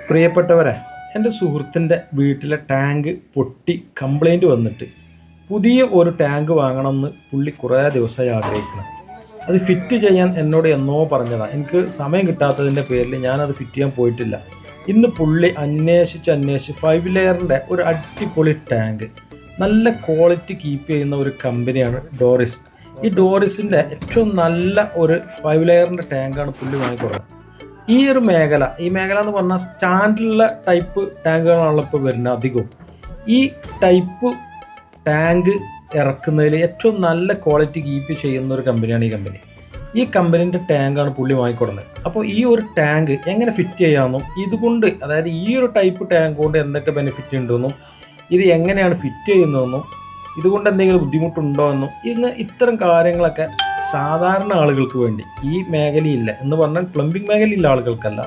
പ്രിയപ്പെട്ടവരെ, എൻ്റെ സുഹൃത്തിൻ്റെ വീട്ടിലെ ടാങ്ക് പൊട്ടി കംപ്ലൈൻറ്റ് വന്നിട്ട് പുതിയ ഒരു ടാങ്ക് വാങ്ങണമെന്ന് പുള്ളി കുറേ ദിവസമായി ആഗ്രഹിക്കണം. അത് ഫിറ്റ് ചെയ്യാൻ എന്നോട് എന്നോ പറഞ്ഞതാണ്. എനിക്ക് സമയം കിട്ടാത്തതിൻ്റെ പേരിൽ ഞാനത് ഫിറ്റ് ചെയ്യാൻ പോയിട്ടില്ല. ഇന്ന് പുള്ളി അന്വേഷിച്ച് 5 ലെയറിൻ്റെ ഒരു അടിപൊളി ടാങ്ക്, നല്ല ക്വാളിറ്റി കീപ്പ് ചെയ്യുന്ന ഒരു കമ്പനിയാണ് ഡോറിസ്. ഈ ഡോറിസിൻ്റെ ഏറ്റവും നല്ല ഒരു 5 ലെയറിൻ്റെ ടാങ്കാണ് പുള്ളി വാങ്ങിക്കൊടുക്കുന്നത്. ഈ മേഖല എന്ന് പറഞ്ഞാൽ സ്റ്റാൻഡിലുള്ള ടൈപ്പ് ടാങ്കുകളാണല്ലോ ഇപ്പോൾ വരുന്നത് അധികവും. ഈ ടൈപ്പ് ടാങ്ക് ഇറക്കുന്നതിൽ ഏറ്റവും നല്ല ക്വാളിറ്റി കീപ്പ് ചെയ്യുന്ന ഒരു കമ്പനിയാണ് ഈ കമ്പനീൻ്റെ ടാങ്കാണ് പുള്ളി വാങ്ങിക്കൊടുന്നത്. അപ്പോൾ ഈ ഒരു ടാങ്ക് എങ്ങനെ ഫിറ്റ് ചെയ്യാമെന്നും ഇതുകൊണ്ട്, അതായത് ഈ ഒരു ടൈപ്പ് ടാങ്ക് കൊണ്ട് എന്തൊക്കെ ബെനിഫിറ്റ് ഉണ്ടെന്നും ഇത് എങ്ങനെയാണ് ഫിറ്റ് ചെയ്യുന്നതെന്നും ഇതുകൊണ്ട് എന്തെങ്കിലും ബുദ്ധിമുട്ടുണ്ടോ എന്നും ഇത്തരം കാര്യങ്ങളൊക്കെ സാധാരണ ആളുകൾക്ക് വേണ്ടി, ഈ മേഖലയില്ല എന്ന് പറഞ്ഞാൽ പ്ലംബിംഗ് മേഖലയില്ല ആളുകൾക്കല്ല,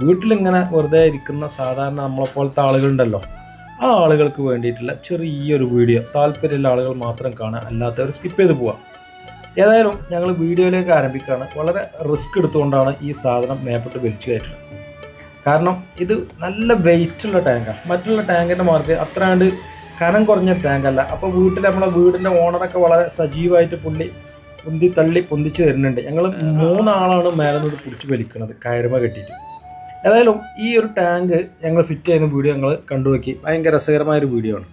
വീട്ടിലിങ്ങനെ വെറുതെ ഇരിക്കുന്ന സാധാരണ നമ്മളെപ്പോലത്തെ ആളുകളുണ്ടല്ലോ, ആ ആളുകൾക്ക് വേണ്ടിയിട്ടുള്ള ചെറിയൊരു വീഡിയോ. താല്പര്യമുള്ള ആളുകൾ മാത്രം കാണുക, അല്ലാത്തവർ സ്കിപ്പ് ചെയ്ത് പോവാം. ഏതായാലും ഞങ്ങൾ വീഡിയോയിലേക്ക് ആരംഭിക്കുകയാണ്. വളരെ റിസ്ക് എടുത്തുകൊണ്ടാണ് ഈ സാധനം മേപ്പോട്ട് വലിച്ചു കയറ്റുന്നത്. കാരണം ഇത് നല്ല വെയിറ്റുള്ള ടാങ്കാണ്. മറ്റുള്ള ടാങ്കിൻ്റെ മാർക്ക് അത്രയാണ്ട് കനം കുറഞ്ഞ ടാങ്കല്ല. അപ്പോൾ നമ്മളെ വീടിൻ്റെ ഓണറൊക്കെ വളരെ സജീവമായിട്ട് പുള്ളി പൊന്തിച്ച് തരുന്നുണ്ട്. ഞങ്ങൾ 3 ആളാണ് മേലെ നിന്ന് പിടിച്ച് വലിക്കുന്നത് കയറുമ കെട്ടിയിട്ട്. ഏതായാലും ഈ ഒരു ടാങ്ക് ഞങ്ങൾ ഫിറ്റ് ചെയ്യുന്ന വീഡിയോ ഞങ്ങൾ കണ്ടുനോക്കി. ഭയങ്കര രസകരമായൊരു വീഡിയോ ആണ്.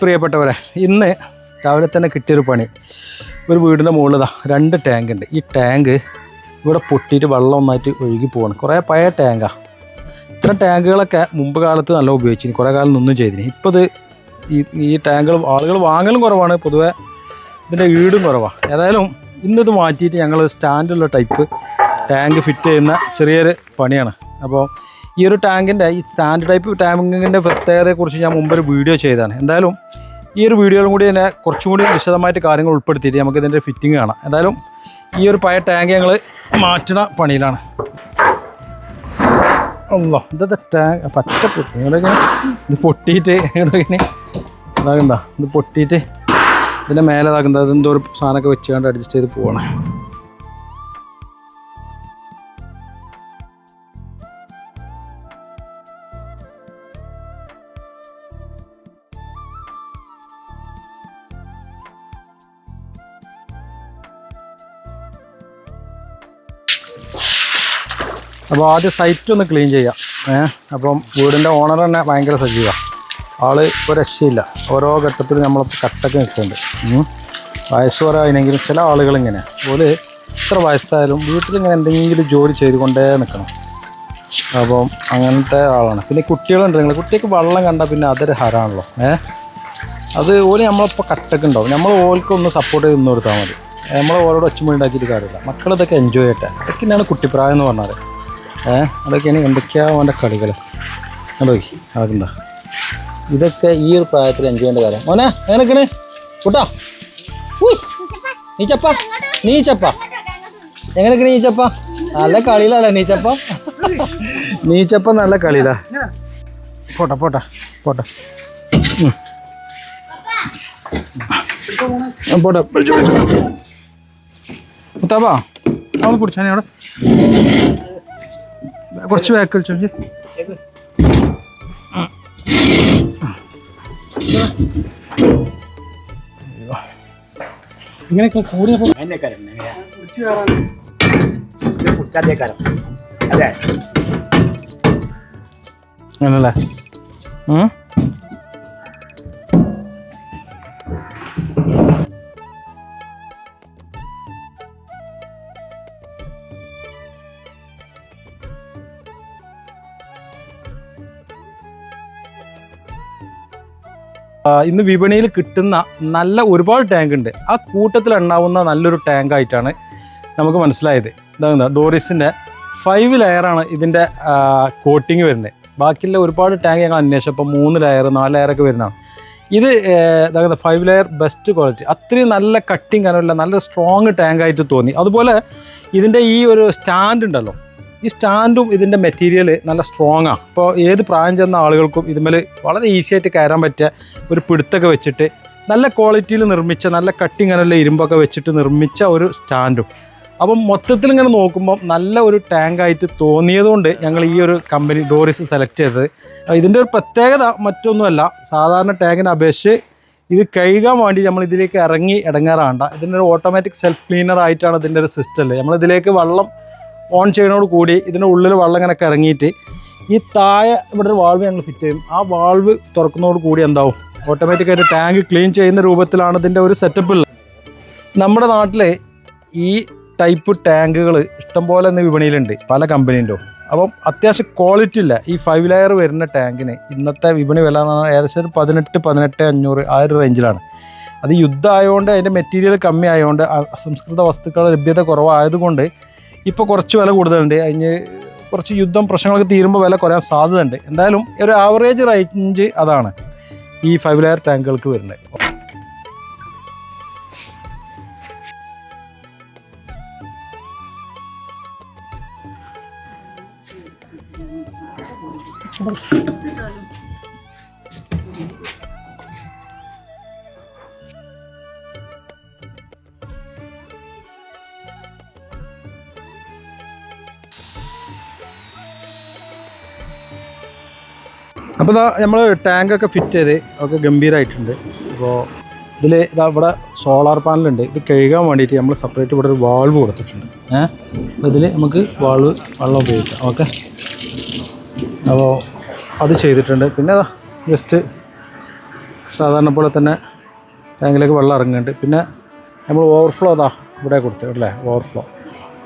പ്രിയപ്പെട്ടവരെ, ഇന്ന് രാവിലെ തന്നെ കിട്ടിയൊരു പണി. ഒരു വീടിൻ്റെ മുകളിൽ 2 ടാങ്ക് ഉണ്ട്. ഈ ടാങ്ക് ഇവിടെ പൊട്ടിയിട്ട് വെള്ളം ഒന്നായിട്ട് ഒഴുകി പോവാണ്. കുറേ പഴയ ടാങ്കാണ്. ഇത്തരം ടാങ്കുകളൊക്കെ മുമ്പ് കാലത്ത് നല്ല ഉപയോഗിച്ചിന്, കുറേ കാലം നിന്നും ചെയ്തിന്. ഇപ്പോൾ ഈ ടാങ്കുകൾ ആളുകൾ വാങ്ങലും കുറവാണ്, പൊതുവെ ഇതിൻ്റെ ഈടും കുറവാണ്. ഏതായാലും ഇന്നിത് മാറ്റിയിട്ട് ഞങ്ങൾ സ്റ്റാൻഡുള്ള ടൈപ്പ് ടാങ്ക് ഫിറ്റ് ചെയ്യുന്ന ചെറിയൊരു പണിയാണ്. അപ്പോൾ ഈ ഒരു ടാങ്കിൻ്റെ, ഈ സ്റ്റാൻഡ് ടൈപ്പ് ടാങ്കിൻ്റെ പ്രത്യേകതയെക്കുറിച്ച് ഞാൻ മുമ്പൊരു വീഡിയോ ചെയ്തതാണ്. എന്തായാലും ഈ ഒരു വീഡിയോയിലും കൂടി തന്നെ കുറച്ചും കൂടി വിശദമായിട്ട് കാര്യങ്ങൾ ഉൾപ്പെടുത്തിയിട്ട് നമുക്ക് ഇതിൻ്റെ ഫിറ്റിംഗ് കാണാം. എന്തായാലും ഈ ഒരു പഴയ ടാങ്ക് ഞങ്ങൾ മാറ്റുന്ന പണിയിലാണ്. അല്ലോ, ഇതത്തെ ടാങ്ക് പച്ചപ്പൊട്ടി ഇത് പൊട്ടിയിട്ട് ഇതാകുന്ന ഇത് പൊട്ടിയിട്ട് ഇതിൻ്റെ മേലെ ഇതാക്കുന്നത് അതെന്തോ ഒരു സാധനമൊക്കെ വെച്ചുകൊണ്ട് അഡ്ജസ്റ്റ് ചെയ്ത് പോവാണ്. അപ്പോൾ ആദ്യം സൈറ്റ് ഒന്ന് ക്ലീൻ ചെയ്യാം. അപ്പം വീടിൻ്റെ ഓണർ തന്നെ ഭയങ്കര സജീവമാണ്. ആൾ ഇപ്പോൾ രക്ഷയില്ല. ഓരോ ഘട്ടത്തിൽ നമ്മളിപ്പോൾ കട്ടൊക്കെ നിൽക്കുന്നുണ്ട്. വയസ്സ് പറയാനെങ്കിലും ചില ആളുകളിങ്ങനെ ഓല് എത്ര വയസ്സായാലും വീട്ടിലിങ്ങനെ എന്തെങ്കിലും ജോലി ചെയ്തുകൊണ്ടേ നിൽക്കണം. അപ്പം അങ്ങനത്തെ ആളാണ്. പിന്നെ കുട്ടികളുണ്ട്. കുട്ടിക്ക് വെള്ളം കണ്ടാൽ പിന്നെ അതൊരു ഹരമാണല്ലോ. അത് ഓല് നമ്മളിപ്പോൾ കട്ടൊക്കെ ഉണ്ടാവും. നമ്മൾ ഓൽക്കൊന്ന് സപ്പോർട്ട് ചെയ്ത് നിന്ന് കൊടുത്താൽ മതി. നമ്മൾ ഓരോട് ഒച്ചമ ഉണ്ടാക്കിയിട്ട് കാര്യമില്ല. മക്കളിതൊക്കെ എൻജോയ് ചെയ്യട്ടെ. അതൊക്കെ തന്നെയാണ് കുട്ടിപ്രായം എന്ന് പറഞ്ഞാൽ. അതൊക്കെയാണ് എന്തൊക്കെയാണ് അവൻ്റെ കളികൾ. നോക്കി അതെന്താ ഇതൊക്കെ ഈ ഒരു പ്രായത്തിൽ എൻജോയ് ചെയ്യേണ്ട കാര്യം. മോനെ എങ്ങനെയൊക്കെയാണ് കൂട്ടാ? നീച്ചപ്പ എങ്ങനെയൊക്കെയാണ് നീച്ചപ്പ? നല്ല കളിയിലല്ലേ നീച്ചപ്പ നല്ല കളിയിലാ. പോട്ടെ മുത്താപ്പാ അവന്ന് കുടിച്ചാൽ അവിടെ കുറച്ച് ബാക്ക് കളിച്ചോ. ഇങ്ങനെയൊക്കെ കൂടിയപ്പോൾ അങ്ങനല്ലേ? ഇന്ന് വിപണിയിൽ കിട്ടുന്ന നല്ല ഒരുപാട് ടാങ്ക് ഉണ്ട്. ആ കൂട്ടത്തിൽ ഉണ്ടാവുന്ന നല്ലൊരു ടാങ്കായിട്ടാണ് നമുക്ക് മനസ്സിലായത്. എന്താ ഡോറിസിൻ്റെ 5 ലെയറാണ് ഇതിൻ്റെ കോട്ടിങ് വരുന്നത്. ബാക്കിയുള്ള ഒരുപാട് ടാങ്ക് ഞങ്ങൾ അന്വേഷിച്ചപ്പോൾ 3 ലെയർ 4 ലെയറൊക്കെ വരുന്നതാണ്. ഇത് 5 ലെയർ ബെസ്റ്റ് ക്വാളിറ്റി, അത്രയും നല്ല കട്ടിങ് കനമുള്ള നല്ല സ്ട്രോങ് ടാങ്കായിട്ട് തോന്നി. അതുപോലെ ഇതിൻ്റെ ഈ ഒരു സ്റ്റാൻഡ് ഉണ്ടല്ലോ, ഈ സ്റ്റാൻഡും ഇതിൻ്റെ മെറ്റീരിയൽ നല്ല സ്ട്രോങ് ആണ്. അപ്പോൾ ഏത് പ്രായം ചെന്ന ആളുകൾക്കും ഇതുമേൽ വളരെ ഈസി ആയിട്ട് കയറാൻ പറ്റിയ ഒരു പിടുത്തൊക്കെ വെച്ചിട്ട് നല്ല ക്വാളിറ്റിയിൽ നിർമ്മിച്ച നല്ല കട്ടിങ് കനമുള്ള ഇരുമ്പൊക്കെ വെച്ചിട്ട് നിർമ്മിച്ച ഒരു സ്റ്റാൻഡും. അപ്പം മൊത്തത്തിൽ ഇങ്ങനെ നോക്കുമ്പോൾ നല്ല ഒരു ടാങ്കായിട്ട് തോന്നിയതുകൊണ്ട് ഞങ്ങൾ ഈ ഒരു കമ്പനി ഡോറിസ് സെലക്ട് ചെയ്തത്. ഇതിൻ്റെ ഒരു പ്രത്യേകത മറ്റൊന്നുമല്ല, സാധാരണ ടാങ്കിനെ അപേക്ഷിച്ച് ഇത് കഴുകാൻ വേണ്ടി നമ്മൾ ഇതിലേക്ക് ഇറങ്ങി ഇടങ്ങാറാണ്ട. ഇതിൻ്റെ ഒരു ഓട്ടോമാറ്റിക് സെൽഫ് ക്ലീനർ ആയിട്ടാണ് ഇതിൻ്റെ ഒരു സിസ്റ്റം. നമ്മളിതിലേക്ക് വെള്ളം ഓൺ ചെയ്യുന്നതോട് കൂടി ഇതിൻ്റെ ഉള്ളിൽ വെള്ളം ഇങ്ങനെ ഇറങ്ങിയിട്ട് ഈ താഴെ ഇവിടെ ഒരു വാൾവ് ഞങ്ങൾ ഫിറ്റ് ചെയ്യും. ആ വാൾവ് തുറക്കുന്നതോട് കൂടി എന്താവും, ഓട്ടോമാറ്റിക്കായിട്ട് ടാങ്ക് ക്ലീൻ ചെയ്യുന്ന രൂപത്തിലാണ് ഇതിൻ്റെ ഒരു സെറ്റപ്പ് ഉള്ളത്. നമ്മുടെ നാട്ടിൽ ഈ ടൈപ്പ് ടാങ്കുകൾ ഇഷ്ടംപോലെ ഇന്ന് വിപണിയിലുണ്ട്, പല കമ്പനീൻ്റെ. അപ്പം അത്യാവശ്യം ക്വാളിറ്റി ഇല്ല ഈ 5 ലെയർ വരുന്ന ടാങ്കിന് ഇന്നത്തെ വിപണി വില എന്ന് പറഞ്ഞാൽ ഏകദേശം ഒരു 18,500 ആ ഒരു റേഞ്ചിലാണ്. അത് യുദ്ധമായതുകൊണ്ട് അതിൻ്റെ മെറ്റീരിയൽ കമ്മി ആയതുകൊണ്ട് അസംസ്കൃത വസ്തുക്കളുടെ ലഭ്യത കുറവായതുകൊണ്ട് ഇപ്പോൾ കുറച്ച് വില കൂടുതലുണ്ട്. അതിന് കുറച്ച് യുദ്ധം പ്രശ്നങ്ങളൊക്കെ തീരുമ്പോൾ വില കുറയാൻ സാധ്യതയുണ്ട്. എന്തായാലും ഒരു ആവറേജ് റേഞ്ച് അതാണ് ഈ 5 ലെയർ ടാങ്കുകൾക്ക് വരുന്നത്. അപ്പോൾ ഇതാ നമ്മൾ ടാങ്കൊക്കെ ഫിറ്റ് ചെയ്ത് ഒക്കെ ഗംഭീരമായിട്ടുണ്ട്. അപ്പോൾ ഇതിൽ ഇതാ ഇവിടെ സോളാർ പാനലുണ്ട്. ഇത് കഴുകാൻ വേണ്ടിയിട്ട് നമ്മൾ സെപ്പറേറ്റ് ഇവിടെ ഒരു വാൾവ് കൊടുത്തിട്ടുണ്ട്. അപ്പോൾ ഇതിൽ നമുക്ക് വാൾവ് വെള്ളം ഉപയോഗിക്കാം. ഓക്കെ, അപ്പോൾ അത് ചെയ്തിട്ടുണ്ട്. പിന്നെ ജസ്റ്റ് സാധാരണ പോലെ തന്നെ ടാങ്കിലേക്ക് വെള്ളം ഇറങ്ങുന്നുണ്ട്. പിന്നെ നമ്മൾ ഓവർഫ്ലോ അതാ ഇവിടെ കൊടുത്തു അല്ലേ, ഓവർഫ്ലോ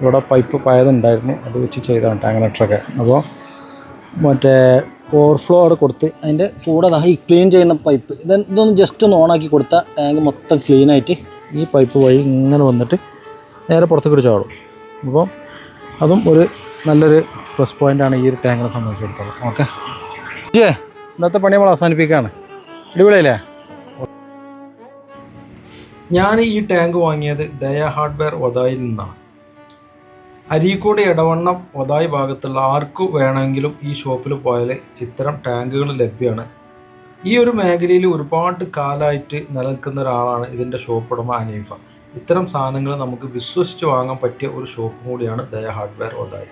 ഇവിടെ പൈപ്പ് പഴയതുണ്ടായിരുന്നു, അത് വെച്ച് ചെയ്താണ് ടാങ്ക് നെറ്ററൊക്കെ. അപ്പോൾ മറ്റേ ഓവർഫ്ലോ അവിടെ കൊടുത്ത് അതിൻ്റെ കൂടെ ഈ ക്ലീൻ ചെയ്യുന്ന പൈപ്പ് ഇതൊന്ന് ജസ്റ്റ് ഒന്ന് ഓണാക്കി കൊടുത്താൽ ടാങ്ക് മൊത്തം ക്ലീനായിട്ട് ഈ പൈപ്പ് വഴി ഇങ്ങനെ വന്നിട്ട് നേരെ പുറത്തേക്ക് ചാടും. അപ്പോൾ അതും ഒരു നല്ലൊരു പ്ലസ് പോയിൻ്റാണ് ഈ ഒരു ടാങ്കിനെ സംബന്ധിച്ചിടത്തോളം. ഓക്കെ, ഇന്നത്തെ പണി നമ്മൾ അവസാനിപ്പിക്കുകയാണ്. അടിപൊളിയല്ലേ? ഞാൻ ഈ ടാങ്ക് വാങ്ങിയത് ദയ ഹാർഡ്വെയർ ഒതായിൽ നിന്നാണ്. അരീക്കോട് എടവണ്ണം ഒതായി ഭാഗത്തുള്ള ആർക്കു വേണമെങ്കിലും ഈ ഷോപ്പിൽ പോയാൽ ഇത്തരം ടാങ്കുകൾ ലഭ്യമാണ്. ഈ ഒരു മേഖലയിൽ ഒരുപാട് കാലമായിട്ട് നിലനിൽക്കുന്ന ഒരാളാണ് ഇതിൻ്റെ ഷോപ്പ് ഉടമ അനീഫ. ഇത്തരം സാധനങ്ങൾ നമുക്ക് വിശ്വസിച്ച് വാങ്ങാൻ പറ്റിയ ഒരു ഷോപ്പ് കൂടിയാണ് ദയ ഹാർഡ്വെയർ ഒതായി.